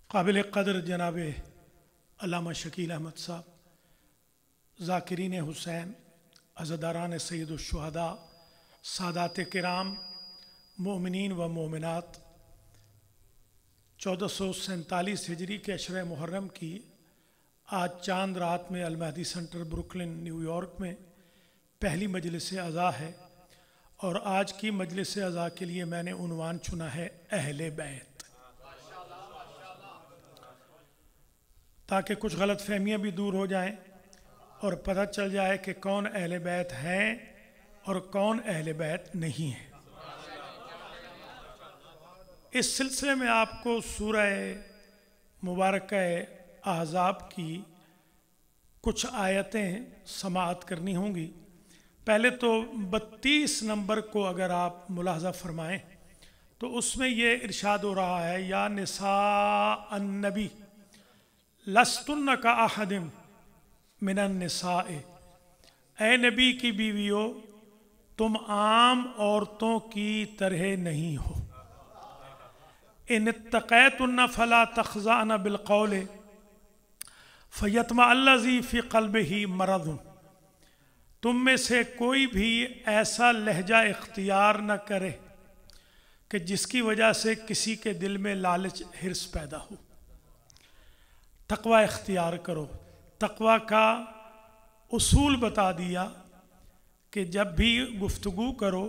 काबिल क़द्र जनाब अल्लामा शकील अहमद साहब, ज़ाकिरीन हुसैन, अज़ादारान सैयदुश्शुहदा, सादात किराम, मोमिनीन व मोमिनात, 1447 हिजरी के अशर मुहर्रम की आज चांद रात में अल-महदी सेंटर ब्रुकलिन न्यूयॉर्क में पहली मजलिस अज़ा है और आज की मजलिस अज़ा के लिए मैंने उन्वान चुना है अहले बैत, ताकि कुछ गलत फहमियाँ भी दूर हो जाएं और पता चल जाए कि कौन अहले बैत हैं और कौन अहले बैत नहीं है। इस सिलसिले में आपको सूरह मुबारक अहज़ाब की कुछ आयतें समाअत करनी होंगी। पहले तो 32 नंबर को अगर आप मुलाहज़ा फरमाएं तो उसमें ये इरशाद हो रहा है, या निसा अन्नबी लस्तुन्न का अहदिम मिनन निसाए, ए नबी की बीवियों तुम आम औरतों की तरह नहीं हो। इन इत्तक़ैतुन्न फला तख़ज़अन बिलक़ौल फ़यत्मा अल्लज़ी फ़ी क़ल्बिही मरदुन, तुम में से कोई भी ऐसा लहजा इख्तियार न करे कि जिसकी वजह से किसी के दिल में लालच हिर्स पैदा हो। तक़वा इख्तियार करो। तक़वा का उसूल बता दिया कि जब भी गुफ्तगू करो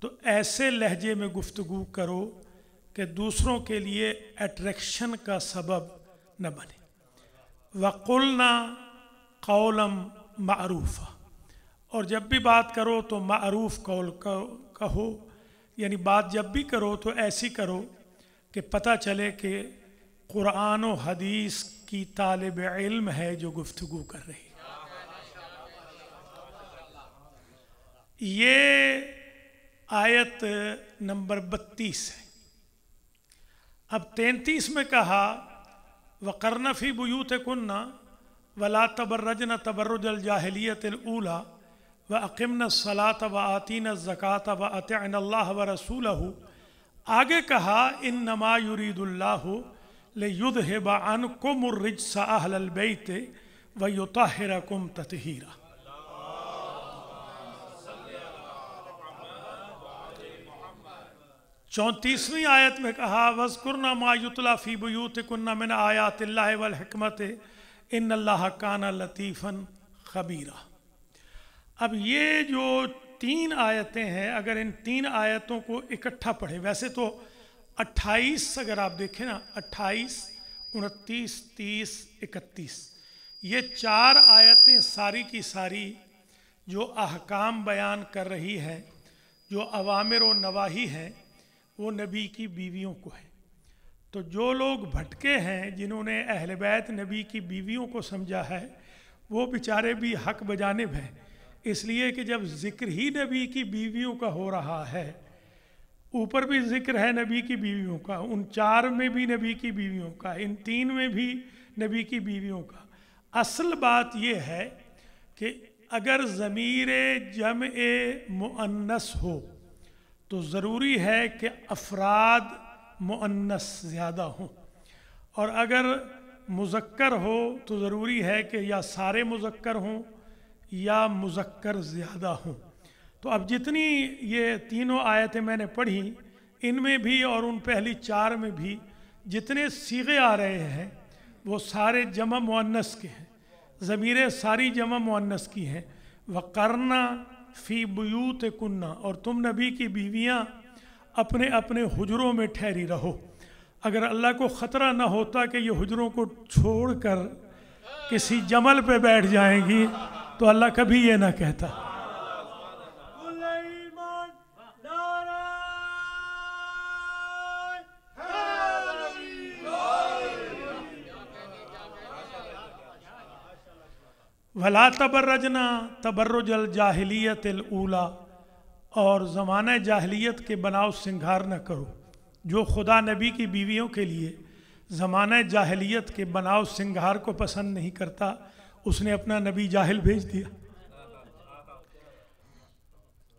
तो ऐसे लहजे में गुफ्तगू करो कि दूसरों के लिए अट्रैक्शन का सबब न बने। वक़ुलना क़ौलम मारूफ़ा, और जब भी बात करो तो मारूफ़ कौल कहो, यानी बात जब भी करो तो ऐसी करो कि पता चले कि कुरान और हदीस की तालिब इल्म है जो गुफ्तगू कर रही है। ये आयत नंबर 32 है। अब 33 में कहा, वक़र्न फ़ी बुयूतिकुन्ना वला तबर्रजन तबर्रुजल जाहिलियतिल ऊला व अक़िमना सलात व आतीना ज़कात व अतिअना अल्लाह व रसूलहू। आगे कहा, इन्नमा युरीदुल्लाहु लियुज़हिबा अन्कुमुर रिज्स अहलल बैत व युतहिरकुम तत्हीरा। 34वीं आयत में कहा, वज़कुरना मा युतला फ़ी बुयूतिकुन्ना मिन आयातिल्लाहि वल हिकमति इन्नल्लाह काना लतीफ़न ख़बीरा। अब ये जो 3 आयतें हैं, अगर इन 3 आयतों को इकट्ठा पढ़ें, वैसे तो 28 अगर आप देखें ना, 28, 29, 30, 31, ये 4 आयतें सारी की सारी जो अहकाम बयान कर रही हैं, जो अवामिर व नवाही हैं, वो नबी की बीवियों को है। तो जो लोग भटके हैं, जिन्होंने अहले बैत नबी की बीवियों को समझा है, वो बेचारे भी हक बजानिब हैं। इसलिए कि जब ज़िक्र ही नबी की बीवियों का हो रहा है, ऊपर भी ज़िक्र है नबी की बीवियों का, उन 4 में भी नबी की बीवियों का, इन 3 में भी नबी की बीवियों का। असल बात यह है कि अगर ज़मीर जमए मुअन्नस हो तो ज़रूरी है कि अफराद मुअन्नस ज़्यादा हों, और अगर मुज़क्कर हो तो ज़रूरी है कि या सारे मुज़क्कर हों या मुज़क्कर ज़्यादा हों। तो अब जितनी ये तीनों आयतें मैंने पढ़ी, इनमें भी और उन पहली 4 में भी जितने सीगे आ रहे हैं वो सारे जमा मुअन्नस के हैं, ज़मीरें सारी जमा मुअन्नस की हैं। वक़रना फ़ी बुयूतिकुन्ना, और तुम नबी की बीवियाँ अपने अपने हुजरों में ठहरी रहो। अगर अल्लाह को ख़तरा न होता कि ये हुजरों को छोड़कर किसी जमल पे बैठ जाएंगी तो अल्लाह कभी ये ना कहता। वला तबर्रजना तबर्रुजल जाहिलियतिल ऊला, और ज़माना जाहिलियत के बनाव सिंगार न करो। जो खुदा नबी की बीवियों के लिए ज़माना जाहिलियत के बनाव सिंगार को पसंद नहीं करता, उसने अपना नबी जाहिल भेज दिया।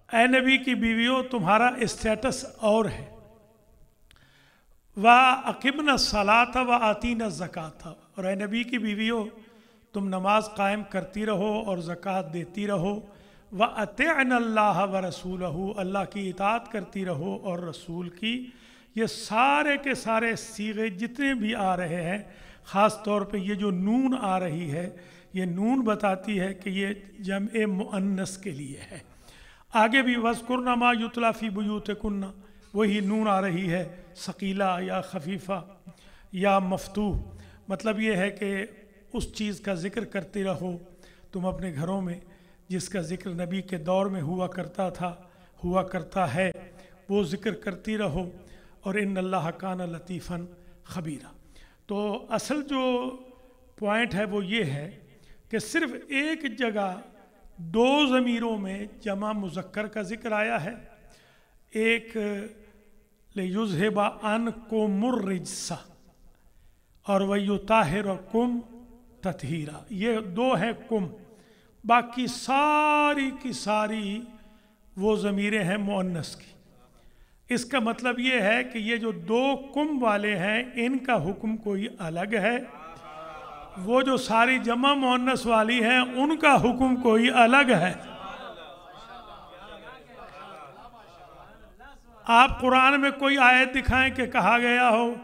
ए नबी की बीवियों, तुम्हारा स्टेटस और है। व अकिमना सलाता व आतीना ज़काता, और ए नबी की बीवियों तुम नमाज कायम करती रहो और ज़कात देती रहो। व अतिअना अल्लाह व रसूलहू, अल्लाह की इताअत करती रहो और रसूल की। ये सारे के सारे सीगे जितने भी आ रहे हैं, ख़ास तौर पे ये जो नून आ रही है, ये नून बताती है कि ये जम्ए मुअन्नस के लिए है। आगे भी वज़कुरना मा युतला फ़ी बुयूतिकुन्ना, वही नून आ रही है, सकीला या खफीफ़ा या मफतूह। मतलब ये है कि उस चीज़ का ज़िक्र करते रहो तुम अपने घरों में जिसका ज़िक्र नबी के दौर में हुआ करता था, हुआ करता है, वो ज़िक्र करती रहो। और इन्नल्लाह काना लतीफ़न ख़बीरा। तो असल जो पॉइंट है वो ये है कि सिर्फ़ एक जगह दो ज़मीरों में जमा मुज़क्कर का ज़िक्र आया है। एक लियुज़हिबा अन्कुमुर रिज्सा और वयुताहिरकुम तत्हीरा, ये दो हैं कुम। बाकी सारी की सारी वो ज़मीरें हैं मुअन्नस की। इसका मतलब ये है कि ये जो दो कुम वाले हैं इनका हुक्म कोई अलग है, वो जो सारी जमा मुअन्नस वाली हैं उनका हुक्म कोई अलग है। आप कुरान में कोई आयत दिखाएं कि कहा गया हो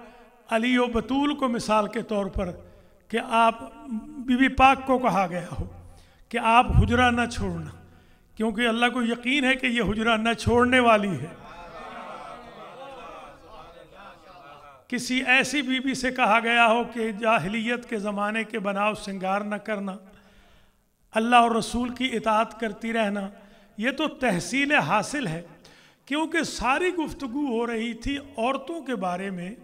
अली व बतूल को मिसाल के तौर पर, कि आप बीबी पाक को कहा गया हो कि आप हुजरा न छोड़ना, क्योंकि अल्लाह को यकीन है कि ये हुजरा न छोड़ने वाली है। किसी ऐसी बीबी से कहा गया हो कि जाहिलियत के ज़माने के बनाव श्रृंगार न करना, अल्लाह और रसूल की इताअत करती रहना, ये तो तहसील हासिल है। क्योंकि सारी गुफ्तगू हो रही थी औरतों के बारे में,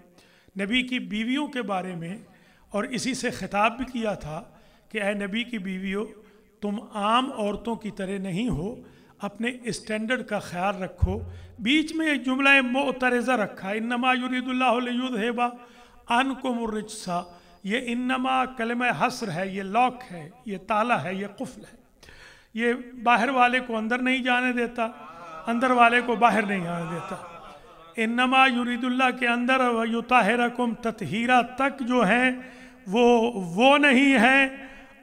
नबी की बीवियों के बारे में, और इसी से खिताब भी किया था कि ए नबी की बीवियों तुम आम औरतों की तरह नहीं हो, अपने स्टैंडर्ड का ख्याल रखो। बीच में एक जुमला मुअतरज़ा रखा, इन्नमा युरीदुल्लाहु लियुज़हिबा अन्कुमुर रिज्सा। ये इन्नमा कलमा हस्र है, ये लॉक है, ये ताला है, ये कुफ्ल है। ये बाहर वाले को अंदर नहीं जाने देता, अंदर वाले को बाहर नहीं आने देता। इन्नमा युरीदुल्लाह के अंदर व युताहिरकुम तत्हीरा तक जो है वो नहीं है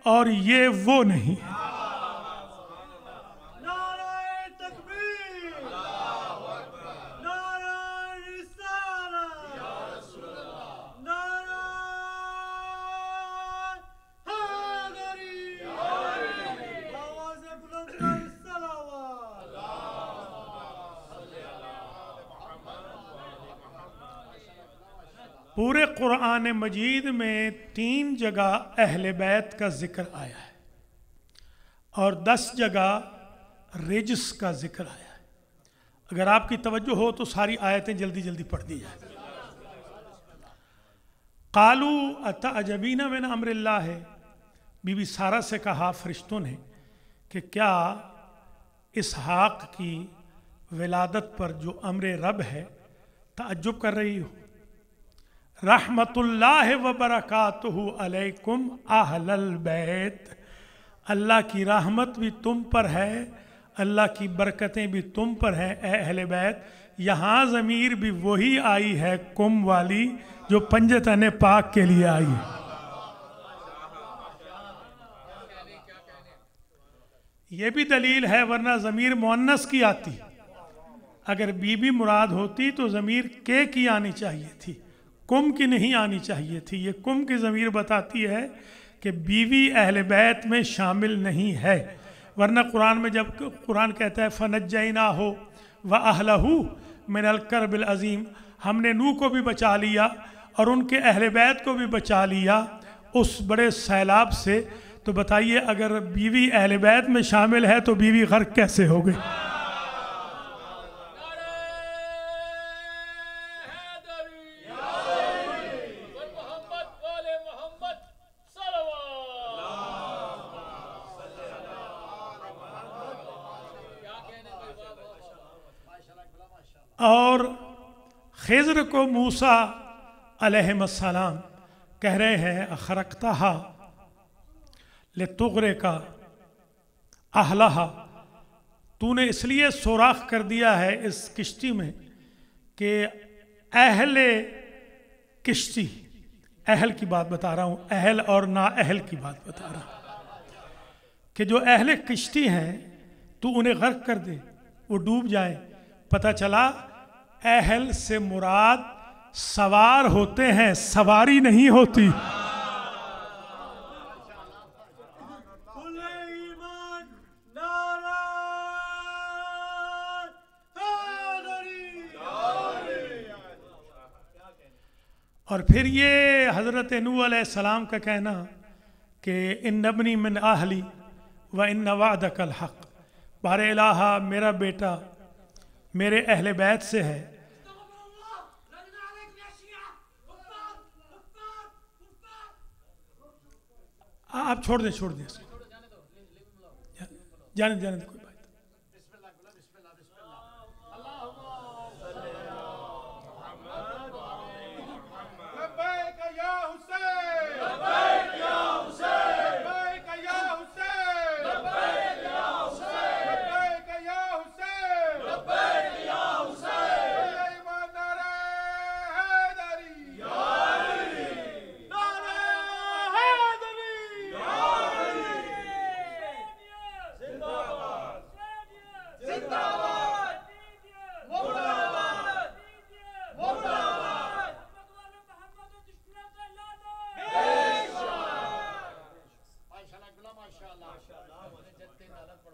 और ये वो नहीं है। पूरे कुरान मजीद में 3 जगह अहले बैत का जिक्र आया है और 10 जगह रिज्स का जिक्र आया है। अगर आपकी तवज्जो हो तो सारी आयतें जल्दी जल्दी पढ़ दी जाए। कालू अतअजबीना मिन अम्रिल्लाह है, बीबी सारा से कहा फरिश्तों ने कि क्या इसहाक की विलादत पर जो अम्र रब है ताज्जुब कर रही हो। रहमतुल्लाह व बरकातुहु अलैकुम अहलल बैत, अल्लाह की रहमत भी तुम पर है, अल्लाह की बरकतें भी तुम पर हैं ए अहले बैत। यहाँ ज़मीर भी वही आई है कुम वाली जो पंजतन पाक के लिए आई है। ये भी दलील है, वरना ज़मीर मुअन्नस की आती। अगर बीबी मुराद होती तो ज़मीर के की आनी चाहिए थी, कुम की नहीं आनी चाहिए थी। ये कुम की ज़मीर बताती है कि बीवी अहले बैत में शामिल नहीं है। वरना कुरान में जब कुरान कहता है फ़नज्जैना हो व अहलहू मिनल करबिल अज़ीम, हमने नूह को भी बचा लिया और उनके अहले बैत को भी बचा लिया उस बड़े सैलाब से, तो बताइए अगर बीवी अहले बैत में शामिल है तो बीवी गर्क कैसे हो गई। और खिज़र को मूसा अलैहिस्सलाम कह रहे हैं अखरकतहा लितुग़रे का अहलहा, तूने इसलिए सुराख कर दिया है इस किश्ती में कि अहले किश्ती, अहल की बात बता रहा हूँ, अहल और ना अहल की बात बता रहा हूँ कि जो अहले किश्ती हैं तो उन्हें गर्क कर दे, वो डूब जाए। पता चला अहल से मुराद सवार होते हैं, सवारी नहीं होती। और फिर ये हज़रत नूह अलैहिस्सलाम का कहना कि इन्नबनी मिन आहली व इन्न वादकल हक़, बारे इलाहा मेरा बेटा मेरे अहले बैत से है। आप छोड़ दे इसको, जाने दे कोई बात।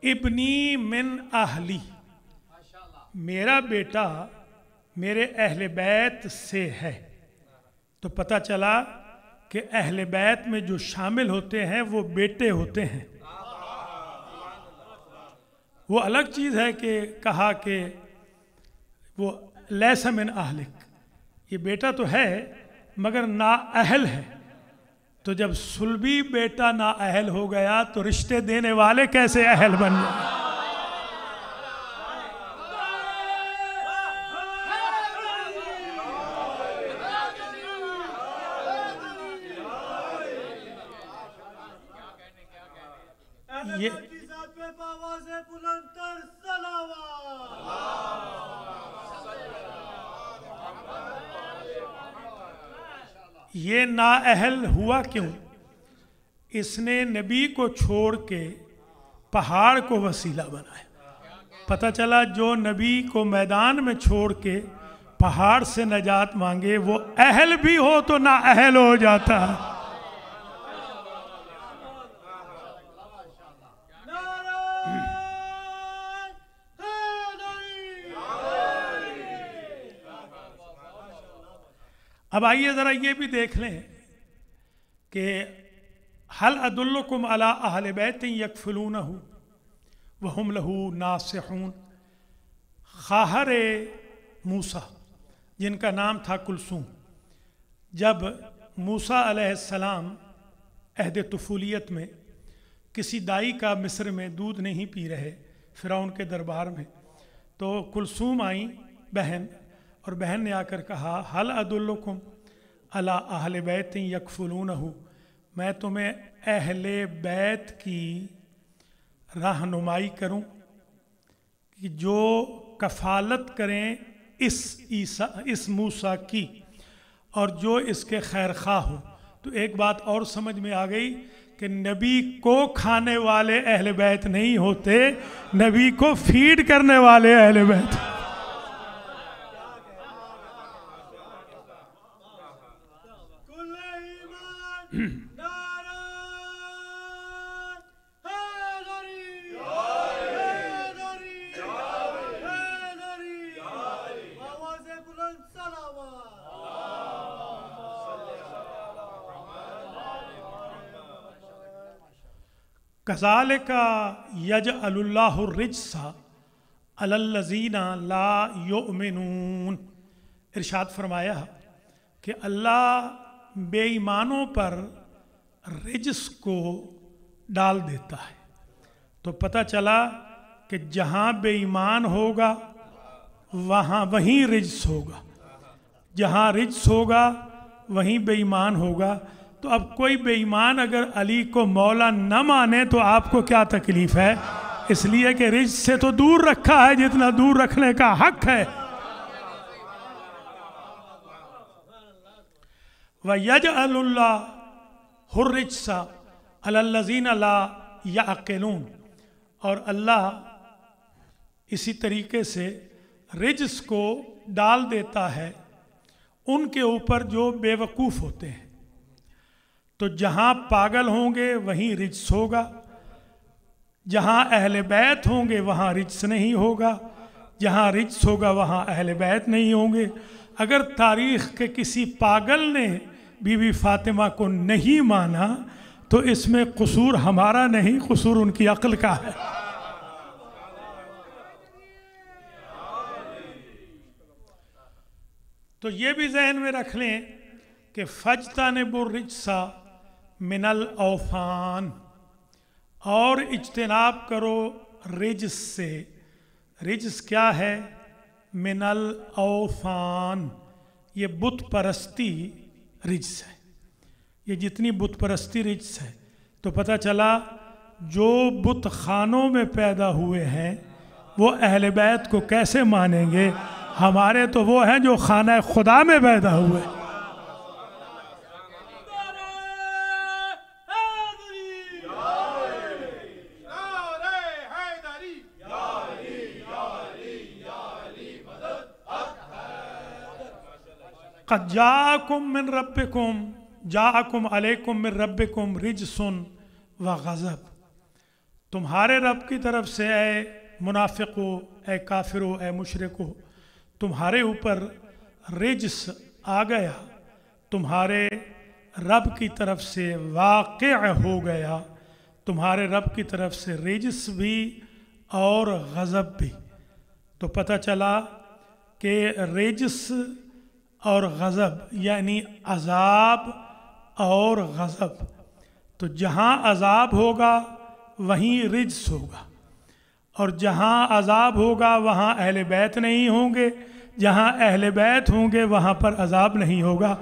इब्नी मिन आहली, मेरा बेटा मेरे अहले बैत से है। तो पता चला कि अहले बैत में जो शामिल होते हैं वो बेटे होते हैं। वो अलग चीज़ है कि कहा कि वो लैसा मिन आहलिक, ये बेटा तो है मगर ना अहल है। तो जब सुलभी बेटा ना अहल हो गया तो रिश्ते देने वाले कैसे अहल बन गए? ये नाअहल हुआ क्यों? इसने नबी को छोड़ के पहाड़ को वसीला बनाया। पता चला जो नबी को मैदान में छोड़ के पहाड़ से नजात मांगे वो अहल भी हो तो नाअहल हो जाता है। अब आइए ज़रा ये भी देख लें कि हल अदुल्लुकुम अला अहले बैतिन यकफुलूनहु व हुम लहू नासिहून। खाहर मूसा, जिनका नाम था कुलसूम, जब मूसा अलैहिस्सलाम अहद तुफूलियत में किसी दाई का मिस्र में दूध नहीं पी रहे फ़िरौन के दरबार में, तो कुलसूम आई बहन, और बहन ने आकर कहा हल अदुल्लुकुम अला अहले बैत यकफुलूनहु, मैं तुम्हें अहले बैत की रहनुमाई करूं कि जो कफ़ालत करें इस मूसा की और जो इसके खैर खा हो। तो एक बात और समझ में आ गई कि नबी को खाने वाले अहले बैत नहीं होते, नबी को फीड करने वाले अहले बैत। कज़ालिका यजअलुल्लाहु रिज्सा अलल्लज़ीना ला युमिनून। इरशाद फरमाया कि अल्लाह बेईमानों पर रिज्स को डाल देता है। तो पता चला कि जहाँ बेईमान होगा वहाँ वहीं रिज्स होगा, जहाँ रिज्स होगा वहीं बेईमान होगा। तो अब कोई बेईमान अगर अली को मौला न माने तो आपको क्या तकलीफ़ है? इसलिए कि रिज्स से तो दूर रखा है जितना दूर रखने का हक है। व यजअलुल्लाहु रिज्सा अलल्लज़ीना ला यअक़िलून, और अल्लाह इसी तरीके से रिज्स को डाल देता है उनके ऊपर जो बेवकूफ़ होते हैं। तो जहाँ पागल होंगे वहीं रिज्स होगा, जहाँ अहले बैत होंगे वहाँ रिज्स नहीं होगा, जहाँ रिज्स होगा वहाँ अहले बैत नहीं होंगे। अगर तारीख़ के किसी पागल ने बीवी फ़ातिमा को नहीं माना तो इसमें कसूर हमारा नहीं, कसूर उनकी अक्ल का है। तो ये भी जहन में रख लें कि फज्तनिबुर रिज्सा मिनल औफान, और इज्तिनाब करो रिज्स से। रिज्स क्या है? मिनल औफान, ये बुत परस्ती रिज्स है। ये जितनी बुत परस्ती रिज्स है, तो पता चला जो बुत खानों में पैदा हुए हैं वो अहले बैत को कैसे मानेंगे? हमारे तो वो हैं जो खाना खुदा में पैदा हुए। क़द जाअकुम मिन रब्बिकुम जाअकुम अलैकुम मिन रब्बिकुम रिज्सुन व ग़ज़ब, तुम्हारे रब की तरफ से ए मुनाफिको, ए काफिरो, ए मुशरिको, तुम्हारे ऊपर रिज्स आ गया, तुम्हारे रब की तरफ से वाक़िअ हो गया, तुम्हारे रब की तरफ से रिज्स भी और ग़ज़ब भी। तो पता चला कि रिज्स और ग़ज़ब यानी अज़ाब और ग़ज़ब, तो जहाँ अज़ाब होगा वहीं रिज्स होगा, और जहाँ अज़ाब होगा वहाँ अहले बैत नहीं होंगे, जहाँ अहले बैत होंगे वहाँ पर अज़ाब नहीं होगा।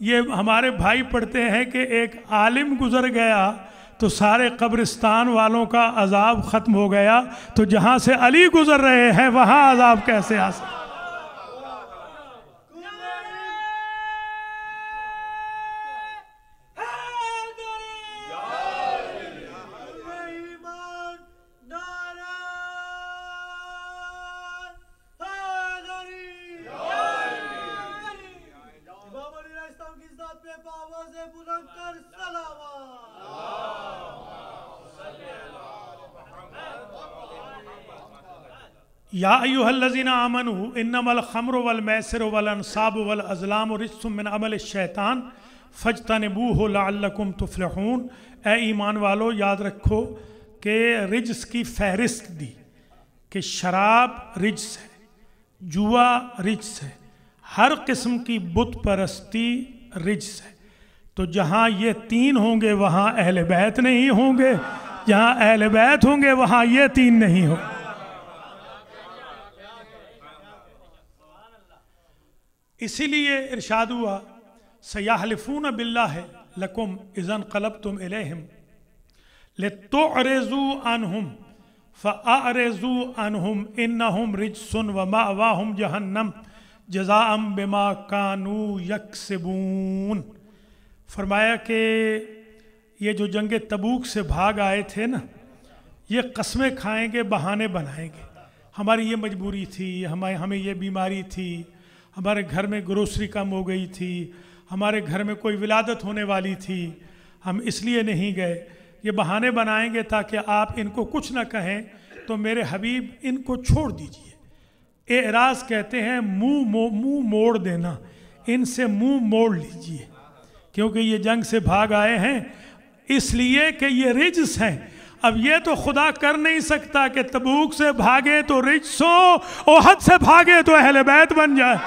ये हमारे भाई पढ़ते हैं कि एक आलिम गुज़र गया तो सारे कब्रिस्तान वालों का अज़ाब ख़त्म हो गया, तो जहाँ से अली गुज़र रहे हैं वहाँ अज़ाब कैसे आ सकता? या अय्युहल्लज़ीना आमनू इन्नमल खम्रु वल मैसिरु वल अंसाबु वल अज़लामु रिज्सुम मिन अमल शैतान फज्तनिबूहु लअल्लकुम तुफ्लिहून। ए ईमान वालो, याद रखो कि रिज्स की फहरिस्त दी कि शराब रिज्स है, जुआ रिज्स है, हर किस्म की बुत परस्ती रिज्स है। तो जहाँ ये तीन होंगे वहाँ अहले बैत नहीं होंगे, जहाँ अहले बैत होंगे वहाँ ये तीन नहीं होंगे। इसीलिए इरशाद हुआ सयहलिफून बिल्लाहि लकुम इज़न क़लबतुम इलैहिम लितुअरिज़ू अन्हुम फ़अरिज़ू अन्हुम इन्नहुम रिज्सुन व मअवाहुम जहन्नम जज़ाअम बिमा कानू यक्सिबून। फरमाया कि ये जो जंग तबूक से भाग आए थे ना, ये कस्में खाएंगे, बहाने बनाएंगे, हमारी ये मजबूरी थी, हमें ये बीमारी थी, हमारे घर में ग्रोसरी कम हो गई थी, हमारे घर में कोई विलादत होने वाली थी, हम इसलिए नहीं गए। ये बहाने बनाएंगे ताकि आप इनको कुछ ना कहें, तो मेरे हबीब इनको छोड़ दीजिए। एराज कहते हैं मुंह मोड़ देना, इनसे मुंह मोड़ लीजिए, क्योंकि ये जंग से भाग आए हैं, इसलिए कि ये रिज्स हैं। अब ये तो खुदा कर नहीं सकता कि तबूक से भागे तो रिज्स हो, ओहद से भागे तो अहले बैत बन जाए।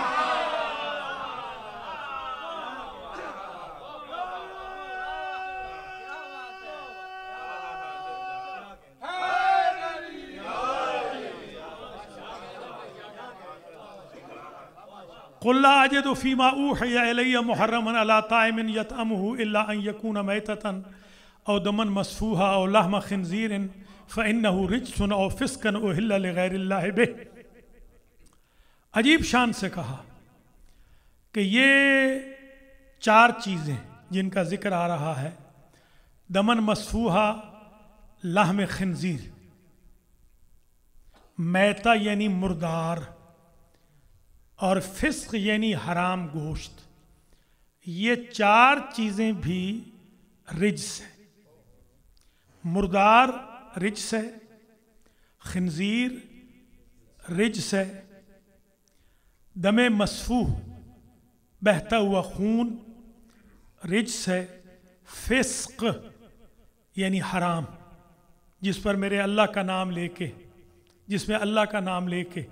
कुल्ला अजिदु फीमा ऊहिया इलैया मुहर्रमन अला ताइमिन यतअमुहु इल्ला अन यकून मैततन औ दमन मसफूहा औ लहम खिंजीरिन फ़इन्नहु रिज्सुन औ फिस्कन उहिल्ला लिगैरिल्लाहि बिह। अजीब शान से कहा कि ये 4 चीज़ें जिनका जिक्र आ रहा है, दमन मसफूहा लाहम खिंजीर, मैता यानी मुर्दार, और फिस्क यानी हराम गोश्त। ये 4 चीज़ें भी रिज्स है। मुर्दार रिज्स है, खिंजीर रिज्स है, दमे मसफूह बहता हुआ खून रिज्स है, फिस्क यानी हराम, जिस पर मेरे अल्लाह का नाम लेके, जिसमें अल्लाह का नाम लेके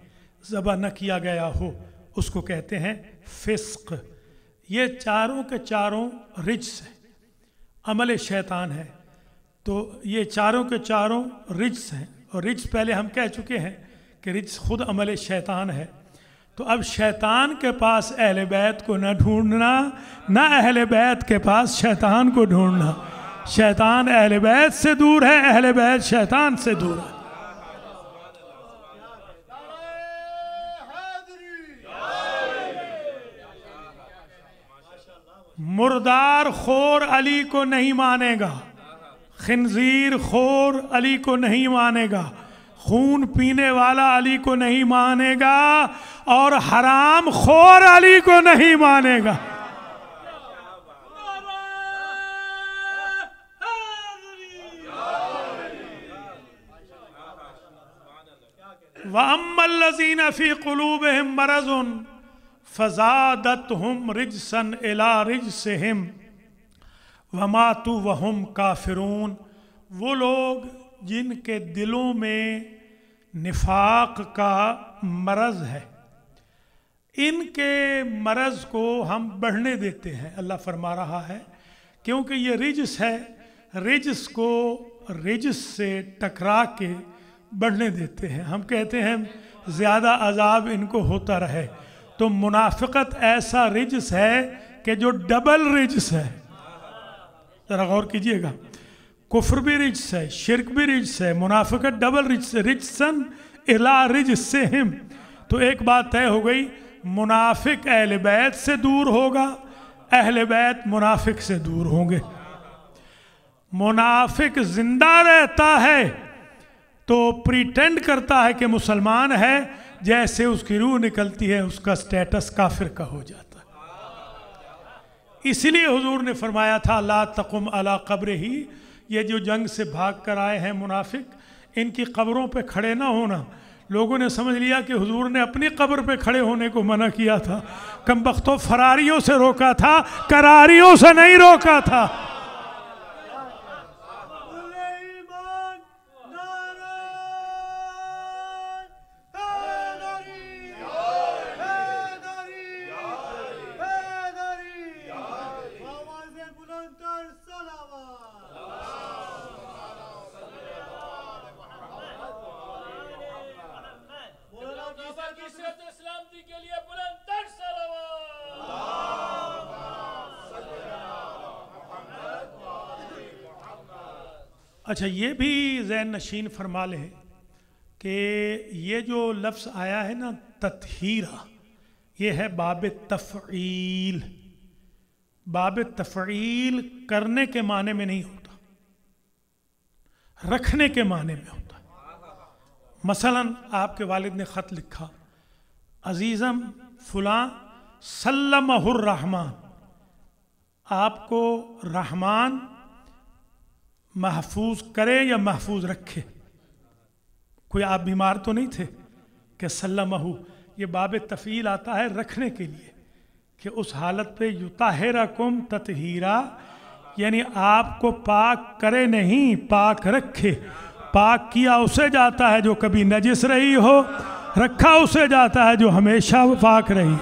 ज़बह न किया गया हो, उसको कहते हैं फिस्क। ये चारों के चारों रिज्स है, अमल शैतान है। तो ये चारों के चारों रिज्स हैं, और रिज्स पहले हम कह चुके हैं कि रिज्स खुद अमल शैतान है। तो अब शैतान के पास अहले बैत को न ढूंढना, न अहले बैत के पास शैतान को ढूंढना। शैतान अहले बैत से दूर है, अहले बैत शैतान से दूर है। मुर्दार खोर अली को नहीं मानेगा, खिंजीर खोर अली को नहीं मानेगा, खून पीने वाला अली को नहीं मानेगा, और हराम खोर अली को नहीं मानेगा। वअम्मल्लज़ीना फ़ी क़ुलूबिहिम मरज़ुन फ़ज़ादतहुम रिजसन इला रिजसिहिम वमातू वहुम काफिरून। वो लोग जिनके दिलों में निफाक का मरज़ है, इनके मरज़ को हम बढ़ने देते हैं, अल्लाह फरमा रहा है, क्योंकि ये रिजस है। रिजस को रिजस से टकरा के बढ़ने देते हैं। हम कहते हैं ज़्यादा अजाब इनको होता रहे। तो मुनाफिकत ऐसा रिजस है कि जो डबल रिजस है। ज़रा गौर कीजिएगा, कुफ्र भी रिजस है, शिरक भी रिजस है, मुनाफिकत डबल रिजस है। रिजसन इला रिजसिहिम। तो एक बात तय हो गई, मुनाफिक अहले बैत से दूर होगा, अहले बैत मुनाफिक से दूर होंगे। मुनाफिक जिंदा रहता है तो प्रिटेंड करता है कि मुसलमान है, जैसे उसकी रूह निकलती है उसका स्टेटस काफिर का हो जाता है। इसलिए हुजूर ने फरमाया था ला तकुम अला कब्र ही, ये जो जंग से भाग कर आए हैं मुनाफिक, इनकी कब्रों पे खड़े ना होना। लोगों ने समझ लिया कि हुजूर ने अपनी कब्र पे खड़े होने को मना किया था। कमबख्तों, फरारियों से रोका था, करारियों से नहीं रोका था। अच्छा, ये भी ज़हन नशीन फरमा लें कि ये जो लफ्ज़ आया है ना तत्हीरा, ये है बाब तफ़ईल। बाब तफ़ईल करने के माने में नहीं होता, रखने के माने में होता है। मसलन आपके वालिद ने ख़त लिखा, अजीज़म फ़ुलां सल्लमहुर रहमान, आपको रहमान महफूज करे या महफूज रखे। कोई आप बीमार तो नहीं थे कि सल्लमहु, ये बाब तफ़ील आता है रखने के लिए, कि उस हालत पे युताहिरकुम तत्हीरा, यानी आपको पाक करे नहीं, पाक रखे। पाक किया उसे जाता है जो कभी नजिस रही हो, रखा उसे जाता है जो हमेशा पाक रही।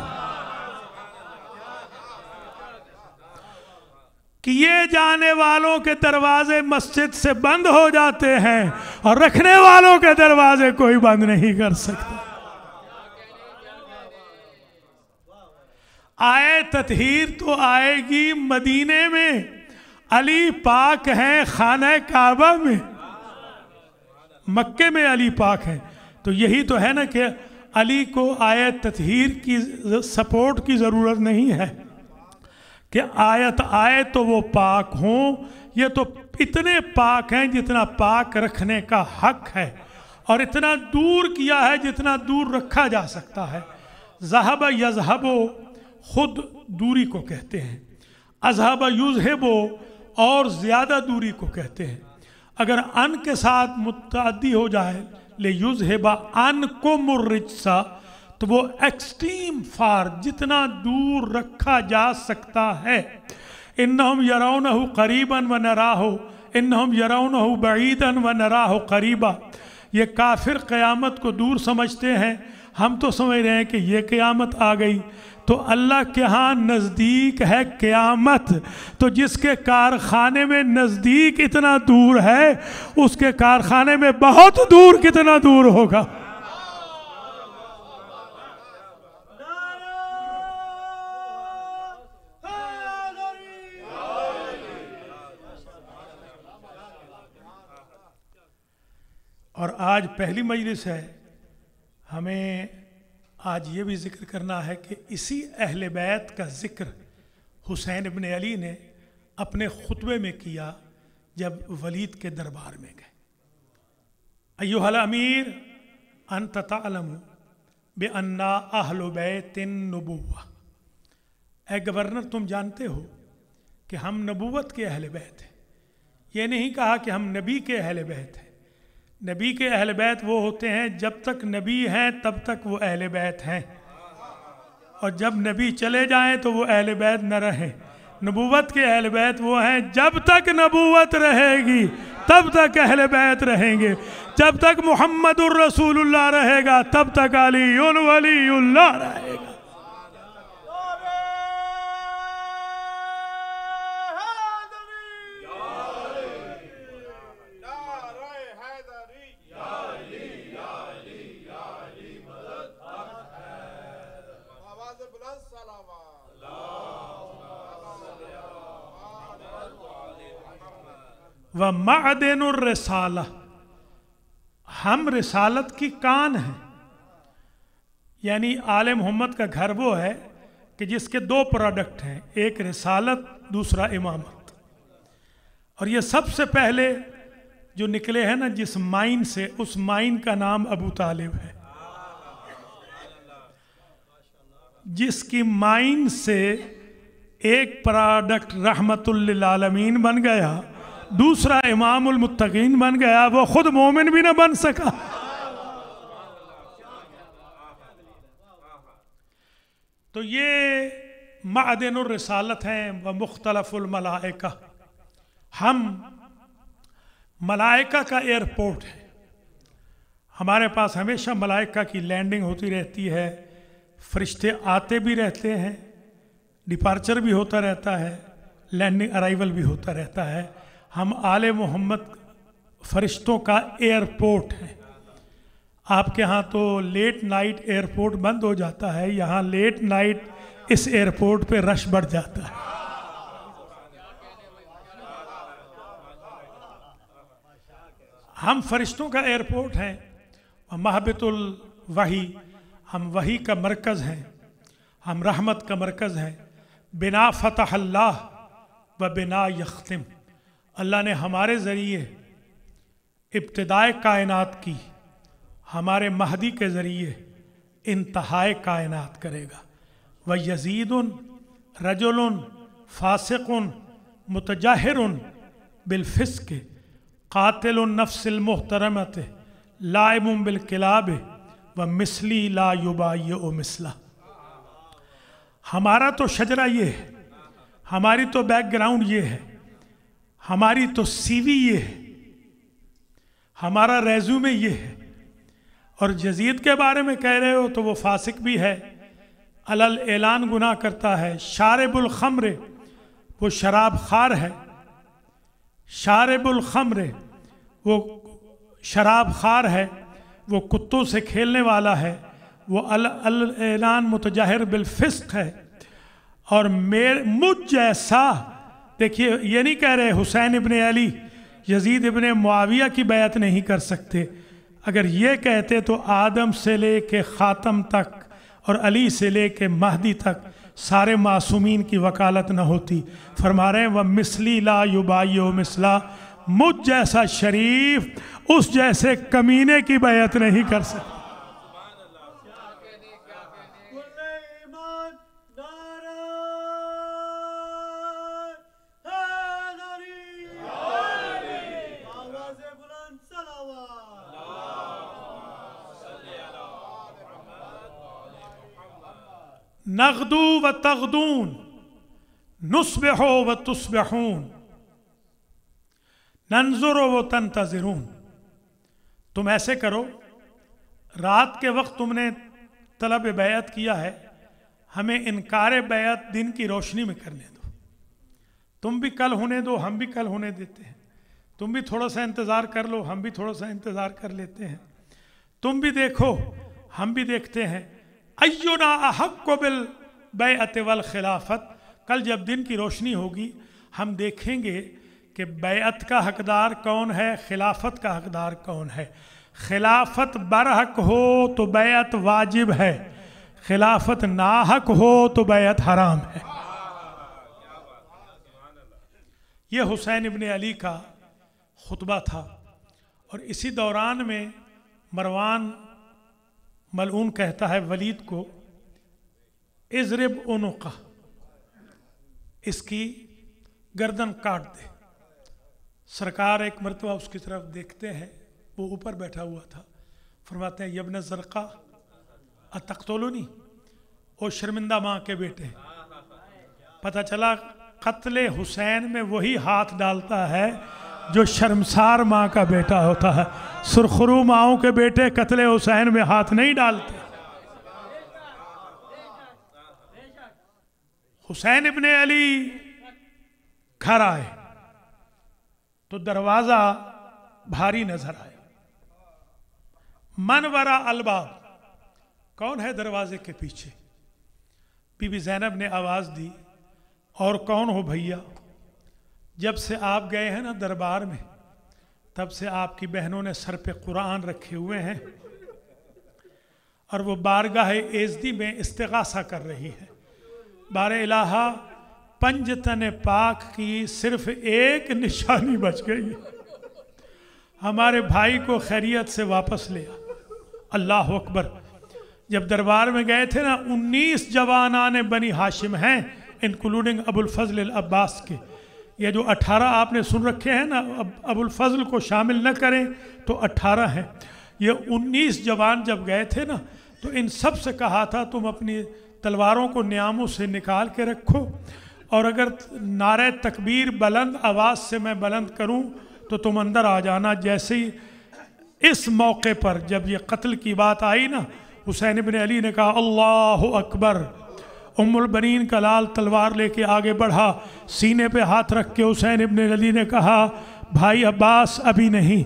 किए जाने वालों के दरवाजे मस्जिद से बंद हो जाते हैं और रखने वालों के दरवाजे कोई बंद नहीं कर सकता। आए तत्हीर तो आएगी मदीने में, अली पाक हैं खाना काबा में, मक्के में अली पाक हैं। तो यही तो है ना कि अली को आए तत्हीर की सपोर्ट की ज़रूरत नहीं है, कि आयत आए तो वो पाक हों। ये तो इतने पाक हैं जितना पाक रखने का हक है, और इतना दूर किया है जितना दूर रखा जा सकता है। ज़हब यज़हबो खुद दूरी को कहते हैं, अज़हब युज़हिबो और ज़्यादा दूरी को कहते हैं। अगर अन के साथ मुत्तअद्दी हो जाए ले युज़हिबा अन को मुर्रिज्सा, तो वो एक्सट्रीम फार, जितना दूर रखा जा सकता है। इन्नहुम यरौनहु करीबन व नराहु, इन्नहुम यरौनहु बईदन व नराहु करीबा। ये काफिर क़यामत को दूर समझते हैं, हम तो समझ रहे हैं कि ये क़यामत आ गई। तो अल्लाह के यहाँ नज़दीक है क़यामत, तो जिसके कारखाने में नज़दीक इतना दूर है, उसके कारखाने में बहुत दूर कितना दूर होगा। और आज पहली मजलिस है, हमें आज ये भी जिक्र करना है कि इसी अहले बैत का जिक्र हुसैन इब्न अली ने अपने खुतबे में किया जब वलीद के दरबार में गए। अय्युहल अमीर अंत तअलमु बिअन्ना अहलु बैतिन नबुव्वा। ए गवर्नर, तुम जानते हो कि हम नबूवत के अहले बैत हैं। ये नहीं कहा कि हम नबी के अहले बैत हैं। नबी के अहले बैत वो होते हैं जब तक नबी हैं तब तक वो अहले बैत हैं, और जब नबी चले जाएं तो वो अहले बैत न रहें। नबूवत के अहले बैत वो हैं जब तक नबूवत रहेगी तब तक अहले बैत रहेंगे, जब तक मुहम्मदुर रसूलुल्लाह रहेगा तब तक अलीयुल वलीयुल्लाह रहेगा। व मअदनुर रिसाला, हम रिसालत की कान हैं। यानी आले मोहम्मद का घर वो है कि जिसके दो प्रोडक्ट हैं, एक रिसालत, दूसरा इमामत। और ये सबसे पहले जो निकले हैं ना जिस माइन से, उस माइन का नाम अबू तालिब है। जिसकी माइन से एक प्रोडक्ट रहमतुल लिल आलमीन बन गया, दूसरा इमामुल मुत्तकीन बन गया, वो खुद मोमिन भी ना बन सका। तो ये मअदनुर रिसालत हैं व मुख्तलफुल मलाइका। हम मलाइका का एयरपोर्ट है, हमारे पास हमेशा मलाइका की लैंडिंग होती रहती है, फरिश्ते आते भी रहते हैं, डिपार्चर भी होता रहता है, लैंडिंग अराइवल भी होता रहता है। हम आले मोहम्मद फरिश्तों का एयरपोर्ट है। आपके यहाँ तो लेट नाइट एयरपोर्ट बंद हो जाता है, यहाँ लेट नाइट इस एयरपोर्ट पे रश बढ़ जाता है। हम फरिश्तों का एयरपोर्ट हैं, महबतुल वही, हम वही का मरकज़ हैं, हम रहमत का मरकज़ हैं। बिना फ़तह अल्लाह व बिना यख्तिम, अल्लाह ने हमारे ज़रिए इब्तिदाए कायनात की, हमारे महदी के ज़रिए इंतहाए कायनात करेगा। व यज़ीदुन रजुलुन फासिकुन मुतजाहिरुन बिलफिस्क कातिलुन नफ्सिल मुहतरमत लाइमुन बिलकिलाब व मिसली ला युबाय्यु मिसला। हमारा तो शजरा ये है, हमारी तो बैकग्राउंड ये है, हमारी तो सीवी ये है, हमारा रेज्यूमे ये है। और यजीद के बारे में कह रहे हो तो वो फासिक भी है, अलल ऐलान गुनाह करता है। शारिबुल खम्र, वो शराब खार है। शारिबुल खम्र, वो शराब खार है, वो कुत्तों से खेलने वाला है, वो अल ऐलान मुतजाहिर बिल फिस्क है। और मुझ जैसा, देखिए ये नहीं कह रहे हुसैन इब्ने अली यजीद इब्ने मुआविया की बैत नहीं कर सकते। अगर ये कहते तो आदम से ले के ख़ातम तक और अली से ले के महदी तक सारे मासूमीन की वकालत न होती। फरमा रहे हैं व मिसली ला युबायो मिसला, मुझ जैसा शरीफ उस जैसे कमीने की बैत नहीं कर सकता। नगदू व तगदून नुस्बिहो व तुस्बिहून नंजुरो व तंतज़िरून। तुम ऐसे करो, रात के वक्त तुमने तलब बैत किया है, हमें इनकार बैत दिन की रोशनी में करने दो। तुम भी कल होने दो, हम भी कल होने देते हैं। तुम भी थोड़ा सा इंतज़ार कर लो, हम भी थोड़ा सा इंतज़ार कर लेते हैं। तुम भी देखो, हम भी देखते हैं। अय्युना अहक्कु बिल बैअत वल खिलाफत, कल जब दिन की रोशनी होगी हम देखेंगे कि बैअत का हकदार कौन है, खिलाफत का हकदार कौन है। खिलाफत बरहक हो तो बैअत वाजिब है, खिलाफत नाहक हो तो बैअत हराम है। ये हुसैन इब्न अली का खुतबा था। और इसी दौरान में मरवान मलऊन कहता है वलीद को, इज़रिब उनुका, इसकी गर्दन काट दे। सरकार एक मरतबा उसकी तरफ देखते हैं, वो ऊपर बैठा हुआ था। फरमाते हैं यब्न ज़रक़ा अतक़्तुलूनी, ओ शर्मिंदा माँ के बेटे। पता चला कत्ले हुसैन में वही हाथ डालता है जो शर्मसार माँ का बेटा होता है। सुरखरू माओं के बेटे कत्ले हुसैन में हाथ नहीं डालते। हुसैन इब्ने अली घर आए तो दरवाजा भारी नजर आया। मनवरा अलबाब, कौन है दरवाजे के पीछे? बीबी ज़ैनब ने आवाज दी, और कौन हो भैया? जब से आप गए हैं ना दरबार में, तब से आपकी बहनों ने सर पे कुरान रखे हुए हैं और वो बारगाह एज़दी में इस्तिग़ासा कर रही है। बारे इलाहा, पंजतन पाक की सिर्फ एक निशानी बच गई, हमारे भाई को खैरियत से वापस ले आ। अल्लाह अकबर। जब दरबार में गए थे ना, 19 जवानान बनी हाशिम हैं, इंक्लूडिंग अबुल फजल अब्बास के। ये जो 18 आपने सुन रखे हैं ना, अबुल फजल को शामिल न करें तो 18 हैं। ये 19 जवान जब गए थे ना, तो इन सब से कहा था तुम अपनी तलवारों को न्यामों से निकाल के रखो, और अगर नारे तकबीर बुलंद आवाज़ से मैं बुलंद करूं तो तुम अंदर आ जाना। जैसे ही इस मौके पर जब ये कत्ल की बात आई ना, हुसैन इब्न अली ने कहा अल्लाह अकबर। उम्मुल बनीन का लाल तलवार लेके आगे बढ़ा, सीने पे हाथ रख के हुसैन इब्न अली ने कहा भाई अब्बास अभी नहीं,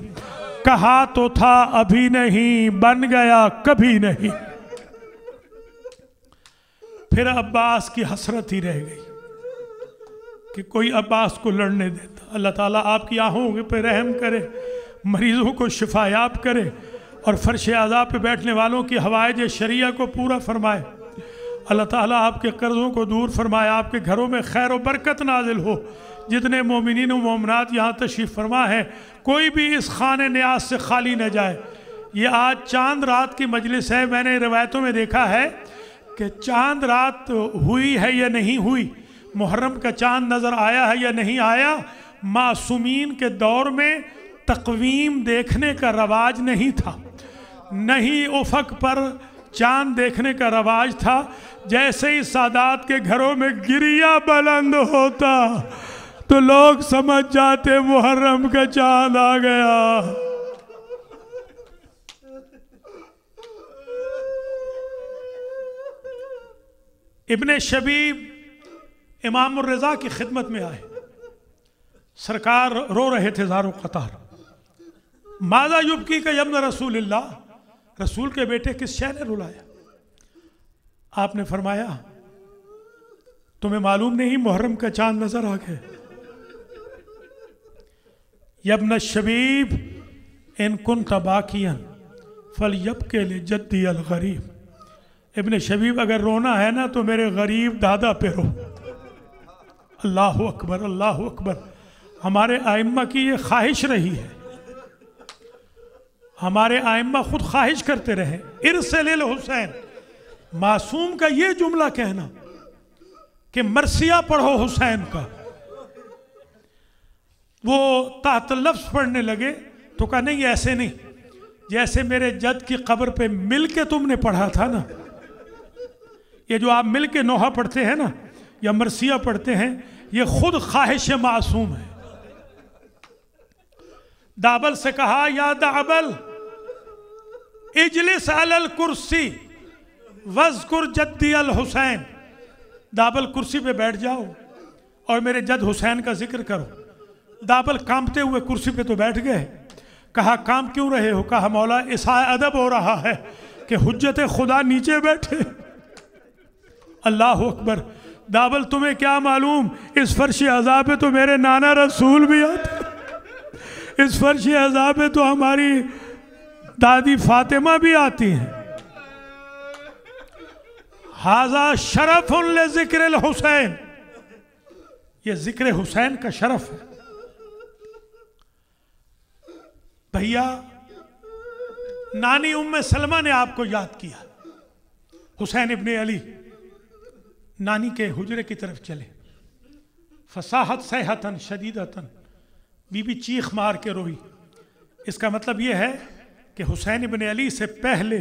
कहा तो था अभी नहीं, बन गया कभी नहीं। फिर अब्बास की हसरत ही रह गई कि कोई अब्बास को लड़ने देता। अल्लाह ताला आपकी आहों पे रहम करे, मरीज़ों को शिफायाब करे और फर्श आज़ाब पे बैठने वालों की हवाइज शरिया को पूरा फरमाए। अल्लाह ताला आपके कर्ज़ों को दूर फरमाए, आपके घरों में खैर और बरकत नाजिल हो। जितने मोमिनीन और मोमिनात यहाँ तशरीफ़ फरमा है, कोई भी इस खाने न्याज से खाली न जाए। ये आज चांद रात की मजलिस है। मैंने रिवायतों में देखा है कि चांद रात हुई है या नहीं हुई, मुहर्रम का चांद नज़र आया है या नहीं आया। मासूमीन के दौर में तकवीम देखने का रवाज नहीं था, नहीं उफक पर चांद देखने का रवाज था। जैसे ही सादात के घरों में गिरिया बुलंद होता तो लोग समझ जाते मुहर्रम का चांद आ गया। इब्ने शबीब इमाम रज़ा की खिदमत में आए। सरकार रो रहे थे ज़ारो क़तार। माज़ा युबकी का यब्न रसूलिल्लाह, रसूल के बेटे किस शय ने रुलाया? आपने फरमाया तुम्हें मालूम नहीं मुहर्रम का चांद नजर आ गया। यब्न शबीब इन कुन तबाकियन फल यब के लिए जद्दी अल गरीब, इब्न शबीब अगर रोना है ना तो मेरे गरीब दादा पे रो। अल्लाह अकबर, अल्लाह अकबर। हमारे आइम्मा की ये ख्वाहिश रही है, हमारे आइम्मा खुद ख्वाहिश करते रहे, इरसलिल हुसैन। मासूम का ये जुमला कहना कि मरसिया पढ़ो हुसैन का, वो ताहत लफ्ज़ पढ़ने लगे तो कहा नहीं ऐसे नहीं, जैसे मेरे जद की कब्र पे मिल के तुमने पढ़ा था ना, ये जो आप मिल के नोहा पढ़ते हैं ना या मरसिया पढ़ते हैं, ये खुद ख्वाहिश मासूम है। दाबल से कहा या दाबल इजलिस अलल कुर्सी वज़कुर जद्दी अल हुसैन, दाबल कुर्सी पे बैठ जाओ और मेरे जद हुसैन का जिक्र करो। दाबल कांपते हुए कुर्सी पे तो बैठ गए। कहा काम क्यों रहे हो? कहा मौला इसा अदब हो रहा है कि हुज्जत खुदा नीचे बैठे। अल्लाह अकबर। दाबल तुम्हें क्या मालूम, इस फर्श अज़ा पे तो मेरे नाना रसूल भी आते, इस फर्श अज़ा पे तो हमारी दादी फातिमा भी आती हैं। हाजा शरफ़ुन ले ज़िक्र हुसैन, ये ज़िक्र हुसैन का शरफ है। भैया नानी उम्मे सलमा ने आपको याद किया। हुसैन इब्ने अली नानी के हुजरे की तरफ चले। फसाहत सहतन शदीदतन, बीबी चीख मार के रोई। इसका मतलब यह है कि हुसैन इब्ने अली से पहले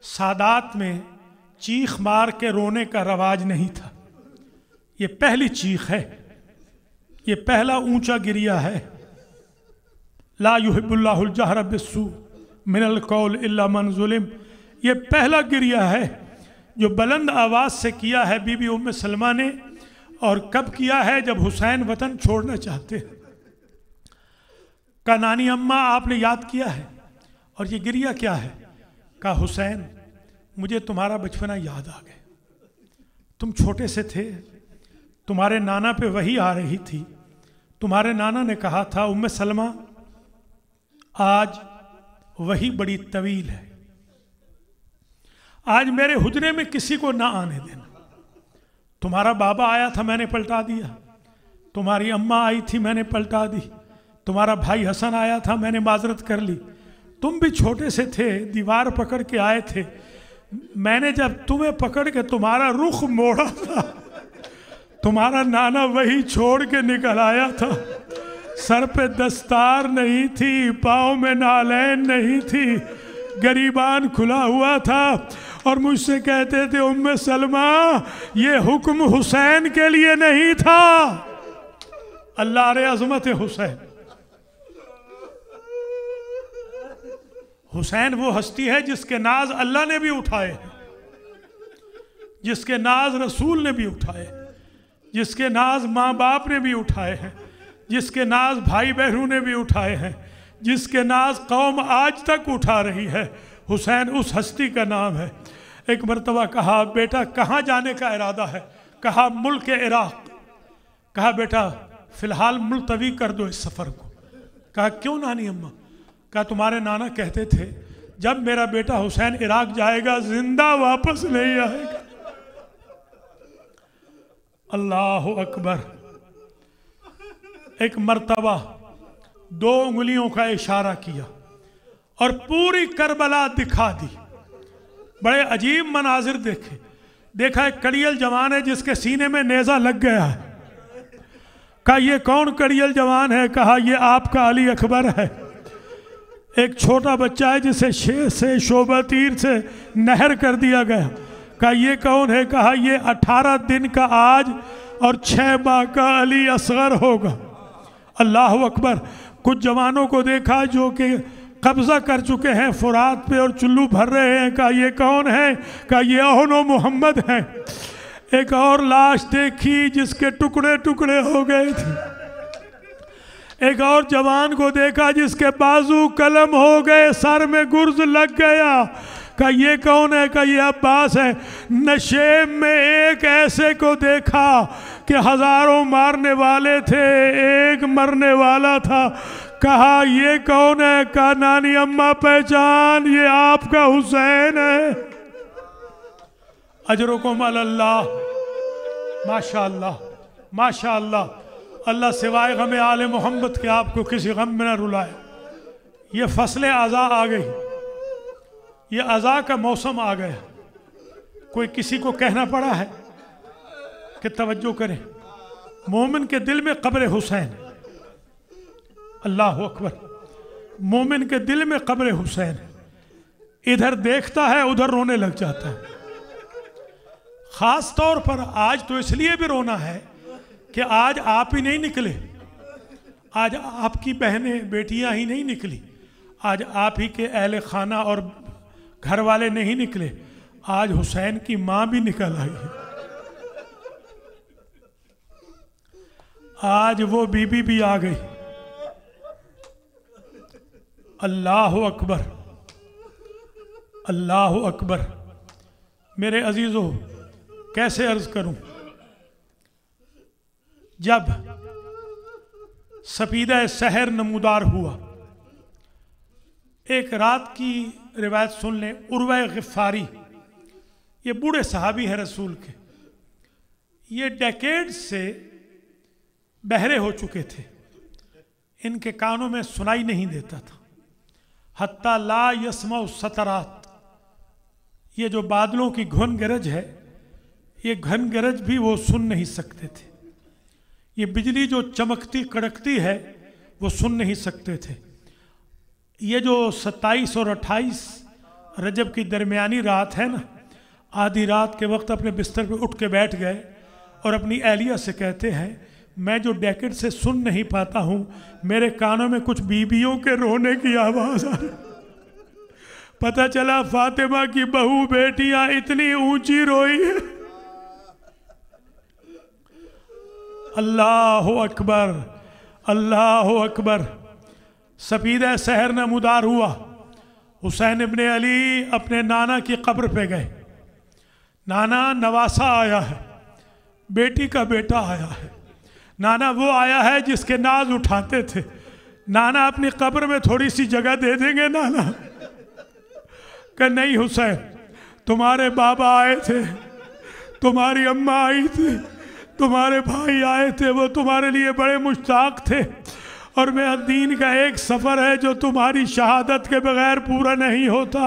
सादात में चीख मार के रोने का रवाज नहीं था। ये पहली चीख है, ये पहला ऊंचा गिरिया है। ला युहिब्बुल्लाहुल जहरा बिस्सू मिनल कौल इल्ला मन ज़ुलिम, ये पहला गिरिया है जो बुलंद आवाज़ से किया है बीबी उम्मे सलमा ने। और कब किया है? जब हुसैन वतन छोड़ना चाहते हैं। का नानी अम्मा आपने याद किया है। और ये गिरिया क्या है? का हुसैन मुझे तुम्हारा बचपना याद आ गया। तुम छोटे से थे, तुम्हारे नाना पे वही आ रही थी। तुम्हारे नाना ने कहा था उम्मे सलमा आज वही बड़ी तवील है, आज मेरे हुजरे में किसी को ना आने देना। तुम्हारा बाबा आया था मैंने पलटा दिया, तुम्हारी अम्मा आई थी मैंने पलटा दी, तुम्हारा भाई हसन आया था मैंने माजरत कर ली। तुम भी छोटे से थे, दीवार पकड़ के आए थे, मैंने जब तुम्हें पकड़ के तुम्हारा रुख मोड़ा था, तुम्हारा नाना वही छोड़ के निकल आया था। सर पे दस्तार नहीं थी, पाँव में नालैन नहीं थी, गरीबान खुला हुआ था और मुझसे कहते थे उम्मे सलमा ये हुक्म हुसैन के लिए नहीं था। अल्लाह रे अज़मत हुसैन। हुसैन वो हस्ती है जिसके नाज अल्लाह ने भी उठाए हैं, जिसके नाज रसूल ने भी उठाए, जिसके नाज माँ बाप ने भी उठाए हैं, जिसके नाज भाई बहनों ने भी उठाए हैं, जिसके नाज कौम आज तक उठा रही है। हुसैन उस हस्ती का नाम है। एक मरतबा कहा बेटा कहाँ जाने का इरादा है? कहा मुल्क इराक। कहा बेटा फ़िलहाल मुलतवी कर दो इस सफ़र को। कहा क्यों नानी अम्मा? कहा तुम्हारे नाना कहते थे जब मेरा बेटा हुसैन इराक जाएगा जिंदा वापस नहीं आएगा। अल्लाह अकबर। एक मर्तबा 2 उंगलियों का इशारा किया और पूरी करबला दिखा दी। बड़े अजीब मनाजिर देखे। देखा एक कड़ियल जवान है जिसके सीने में नेज़ा लग गया है। कहा ये कौन कड़ियल जवान है? कहा ये आपका अली अकबर है। एक छोटा बच्चा है जिसे शेर से शोभा तीर से नहर कर दिया गया। कहा ये कौन है? कहा ये 18 दिन का आज और 6 माह का अली असगर होगा। अल्लाह अकबर। कुछ जवानों को देखा जो कि कब्जा कर चुके हैं फुरात पे और चुल्लू भर रहे हैं। कहा ये कौन है? कहा ये ओहनो मोहम्मद है। एक और लाश देखी जिसके टुकड़े टुकड़े हो गए थे। एक और जवान को देखा जिसके बाजू कलम हो गए, सर में गुर्ज लग गया। कहा ये कौन है? कहा ये अब्बास है। नशेब में एक ऐसे को देखा कि हजारों मारने वाले थे, एक मरने वाला था। कहा ये कौन है? कहा नानी अम्मा पहचान, ये आपका हुसैन है। अजरुकुम अल्लाह। माशाअल्लाह माशाअल्लाह। अल्लाह सिवाय गम आले मोहम्मद के आपको किसी गम में न रुलाए। ये फसल अज़ा आ गई, ये अज़ा का मौसम आ गया। कोई किसी को कहना पड़ा है कि तवज्जो करें, मोमिन के दिल में कब्र हुसैन, अल्लाह अकबर, मोमिन के दिल में कब्र हुसैन, इधर देखता है उधर रोने लग जाता है। ख़ास तौर पर आज तो इसलिए भी रोना है कि आज आप ही नहीं निकले, आज आपकी बहनें बेटियां ही नहीं निकली, आज आप ही के अहले खाना और घर वाले नहीं निकले, आज हुसैन की माँ भी निकल आई है, आज वो बीबी भी आ गई। अल्लाह अकबर अल्लाह अकबर। मेरे अजीज़ों, कैसे अर्ज करूं, जब सफीदा सहर नमूदार हुआ, एक रात की रिवायत सुन लें। उर्वा गिफ़ारी, ये बूढ़े सहाबी हैं रसूल के, ये डेकेड से बहरे हो चुके थे, इनके कानों में सुनाई नहीं देता था। हत्ता ला यस्मा सतरात, ये जो बादलों की घन गरज है, ये घन गरज भी वो सुन नहीं सकते थे। ये बिजली जो चमकती कड़कती है वो सुन नहीं सकते थे। ये जो 27 और 28 रजब की दरमियानी रात है ना, आधी रात के वक्त अपने बिस्तर पे उठ के बैठ गए और अपनी एहलिया से कहते हैं, मैं जो डेकेड से सुन नहीं पाता हूँ, मेरे कानों में कुछ बीबियों के रोने की आवाज़ आ रही। पता चला फातिमा की बहू बेटियां इतनी ऊंची रोई है। अल्लाह अकबर अल्लाह अकबर। सफीदा सहर नमूदार हुआ। हुसैन इब्ने अली अपने नाना की कब्र पे गए। नाना नवासा आया है, बेटी का बेटा आया है। नाना वो आया है जिसके नाज उठाते थे। नाना अपनी कब्र में थोड़ी सी जगह दे देंगे नाना? कि नहीं हुसैन, तुम्हारे बाबा आए थे, तुम्हारी अम्मा आई थी, तुम्हारे भाई आए थे, वो तुम्हारे लिए बड़े मुश्ताक थे, और मेरा दीन का एक सफ़र है जो तुम्हारी शहादत के बगैर पूरा नहीं होता।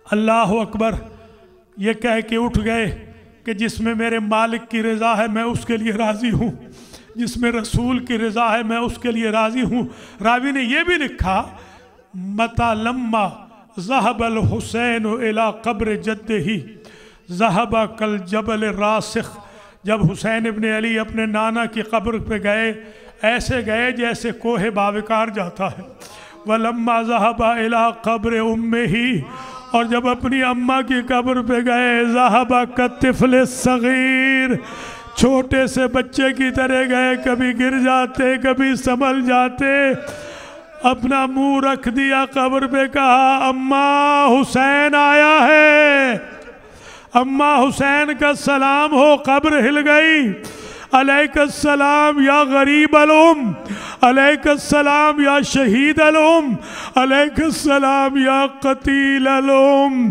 अल्लाह अकबर। ये कह के उठ गए कि जिसमें मेरे मालिक की रज़ा है मैं उसके लिए राज़ी हूँ, जिसमें रसूल की रज़ा है मैं उसके लिए राज़ी हूँ। रावी ने यह भी लिखा, मता लम्मा ज़हबल हुसैन इला कब्र जद्दही ज़हबा कल जबल रासिख। जब हुसैन इब्ने अली अपने नाना की कब्र पे गए, ऐसे गए जैसे कोहे बाविकार जाता है। वलम्मा ज़हबा इला कब्र उम्मे ही, और जब अपनी अम्मा की कब्र पे गए, ज़हबा कतिफ़ल सग़ीर, छोटे से बच्चे की तरह गए, कभी गिर जाते कभी संभल जाते। अपना मुंह रख दिया कब्र पे, कहा अम्मा हुसैन आया है, अम्मा हुसैन का सलाम हो। कब्र हिल गई। अलैकस्सलाम या गरीब अलुम, अलैकस्सलाम या शहीद अलुम, अलैकस्सलाम या कतील अलुम।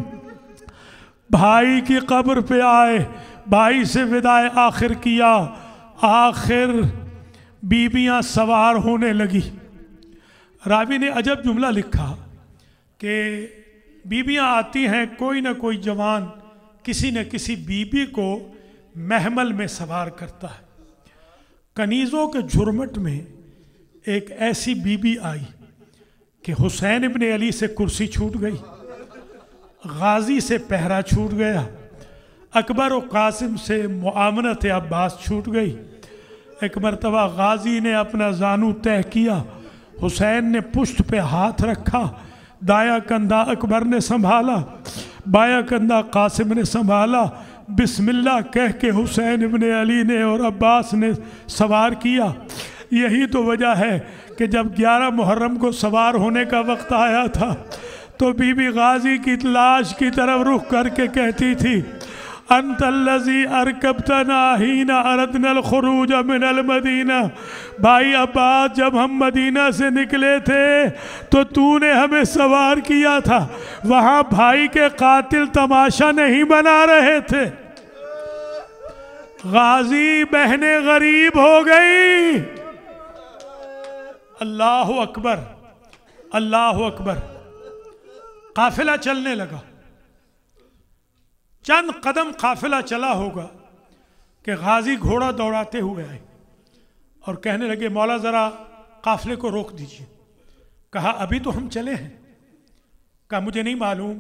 भाई की कब्र पे आए, भाई से विदाए आखिर किया। आखिर बीबियां सवार होने लगी। रावी ने अजब जुमला लिखा कि बीबियां आती हैं, कोई ना कोई जवान किसी न किसी बीबी को महमल में सवार करता है। कनीज़ों के झुरमट में एक ऐसी बीबी आई कि हुसैन इब्ने अली से कुर्सी छूट गई, गाजी से पहरा छूट गया, अकबर और कासिम से मुआमनत अब्बास छूट गई। एक मरतबा गाजी ने अपना जानू तय किया, हुसैन ने पुष्ट पे हाथ रखा, दाया कंधा अकबर ने संभाला, बाया कंधा कासिम ने संभाला। बिस्मिल्लाह कह के हुसैन इब्ने अली ने और अब्बास ने सवार किया। यही तो वजह है कि जब 11 मुहर्रम को सवार होने का वक्त आया था तो बीबी गाजी की लाश की तरफ रुख करके कहती थी, अंतल्लज़ी अरकबतना हीना अरदनल खुरूज मिनल मदीना। भाई अब्बास, जब हम मदीना से निकले थे तो तूने हमें सवार किया था। वहाँ भाई के कातिल तमाशा नहीं बना रहे थे। गाजी बहनें गरीब हो गई। अल्लाह अकबर, अल्लाह अकबर। काफिला चलने लगा। चंद कदम काफिला चला होगा कि गाजी घोड़ा दौड़ाते हुए आए और कहने लगे, मौला ज़रा काफिले को रोक दीजिए। कहा, अभी तो हम चले हैं। कहा, मुझे नहीं मालूम,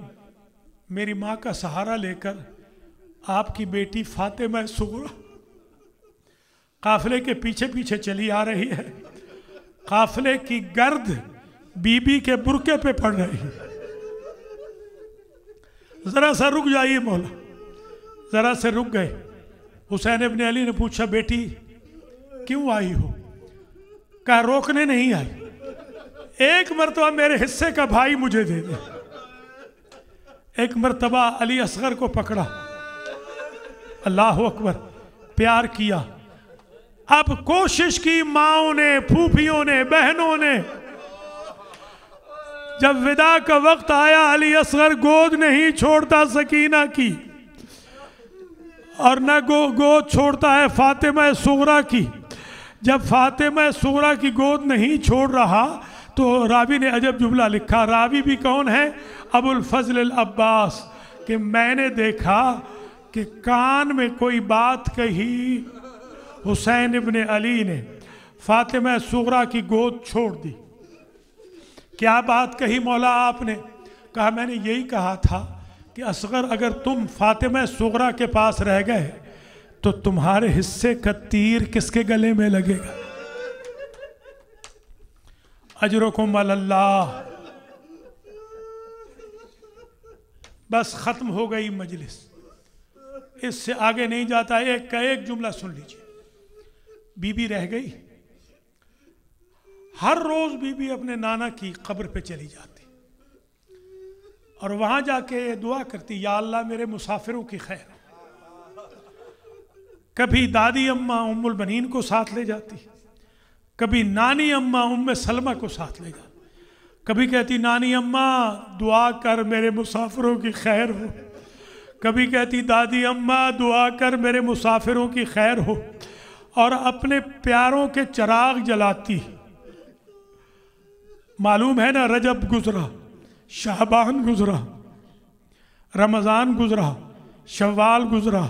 मेरी माँ का सहारा लेकर आपकी बेटी फातिमा सुगरा काफिले के पीछे पीछे चली आ रही है। काफिले की गर्द बीबी के बुरके पे पड़ रही है। जरा सा रुक जाइए मौला। जरा से रुक गए। हुसैन इब्ने अली ने पूछा, बेटी क्यों आई हो? कहा, रोकने नहीं आई, एक मरतबा मेरे हिस्से का भाई मुझे दे दे। एक मरतबा अली असगर को पकड़ा, अल्लाह अकबर, प्यार किया। अब कोशिश की माओं ने, फूफियों ने, बहनों ने। जब विदा का वक्त आया, अली असगर गोद नहीं छोड़ता सकीना की और न गोद छोड़ता है फातिमा सुगरा की। जब फातिमा सुगरा की गोद नहीं छोड़ रहा तो रावी ने अजब जुमला लिखा। रावी भी कौन है? अबुल फजल अब्बास। कि मैंने देखा कि कान में कोई बात कही, हुसैन इब्ने अली ने फातिमा सुगरा की गोद छोड़ दी। क्या बात कही मौला आपने? कहा, मैंने यही कहा था कि असगर अगर तुम फातिमा सुगरा के पास रह गए तो तुम्हारे हिस्से का तीर किसके गले में लगेगा? अजरुकुम अल्लाह। बस खत्म हो गई मजलिस, इससे आगे नहीं जाता। एक का एक जुमला सुन लीजिए। बीबी रह गई। हर रोज बीबी अपने नाना की कब्र पे चली जाती और वहां जाके दुआ करती, या अल्लाह मेरे मुसाफिरों की खैर। कभी दादी अम्मा उम्मुल बनीन को साथ ले जाती, कभी नानी अम्मा उम्मे सलमा को साथ ले जाती। कभी कहती, नानी अम्मा दुआ कर मेरे मुसाफिरों की खैर हो। कभी कहती, दादी अम्मा दुआ कर मेरे मुसाफिरों की खैर हो। और अपने प्यारों के चिराग जलाती। मालूम है ना, रजब गुजरा, शाबान गुजरा, रमज़ान गुजरा, शव्वाल गुजरा,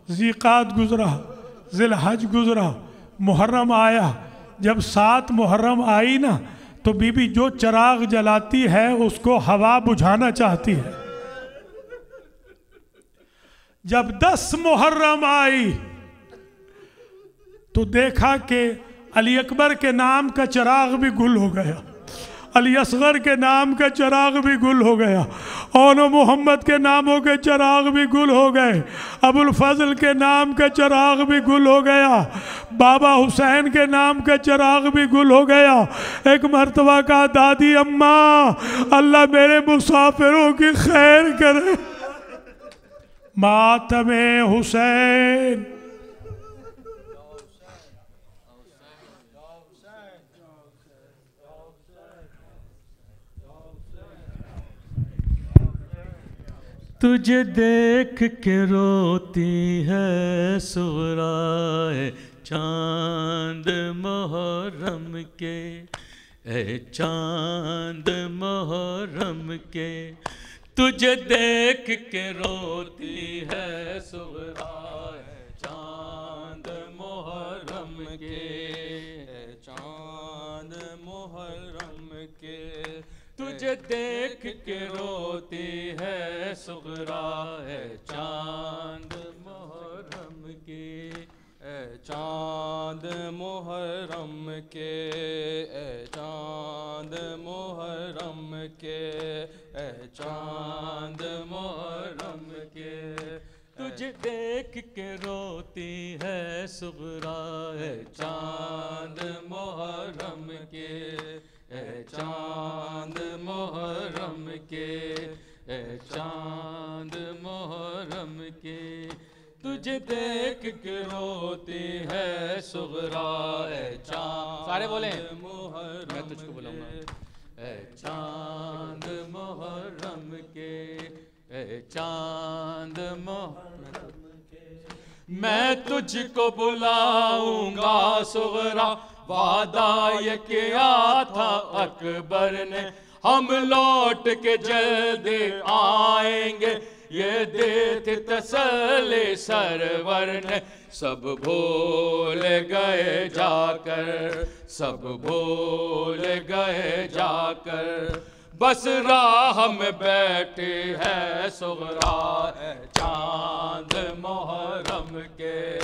ज़ीक़ात गुजरा, ज़िलहज गुजरा, मुहर्रम आया। जब 7 मुहर्रम आई ना तो बीबी जो चिराग जलाती है उसको हवा बुझाना चाहती है। जब 10 मुहर्रम आई तो देखा कि अली अकबर के नाम का चिराग भी गुल हो गया, अली असगर के नाम का चिराग भी गुल हो गया, और मोहम्मद के नामों के चिराग भी गुल हो गए, अबुल फजल के नाम का चिराग भी गुल हो गया, बाबा हुसैन के नाम का चिराग भी गुल हो गया। एक मर्तबा का, दादी अम्मा अल्लाह मेरे मुसाफिरों की खैर करे। मातमे हुसैन। तुझे देख के रोती है सुगराए चांद मुहर्रम के, ए चांद मुहर्रम के। तुझे देख के रोती है सुगराए चांद मुहर्रम के, चांद मुहर्रम के। तुझे देख के रोती है सुगरा है चांद मुहर्रम के, चांद मुहर्रम के, चांद मुहर्रम के, चांद मुहर्रम के। तुझे देख के रोती है सुगरा है चांद मुहर्रम के, चांद मुहर्रम के, ए चांद मुहर्रम के, तुझे देख के रोती है सुगरा, ए चांद, सारे बोले मुहर्रम, मैं तुझको बुलाऊंगा, ए चांद मुहर्रम के, ए चांद मुहर्रम के, मैं तुझको बुलाऊंगा सुगरा, वादा ये किया था अकबर ने, हम लौट के जल्दी आएंगे, ये देते तसल्ली सरवर ने, सब भूल गए जाकर, सब भूल गए जाकर, बस राह में बैठी है सुगरा, चांद मुहर्रम के,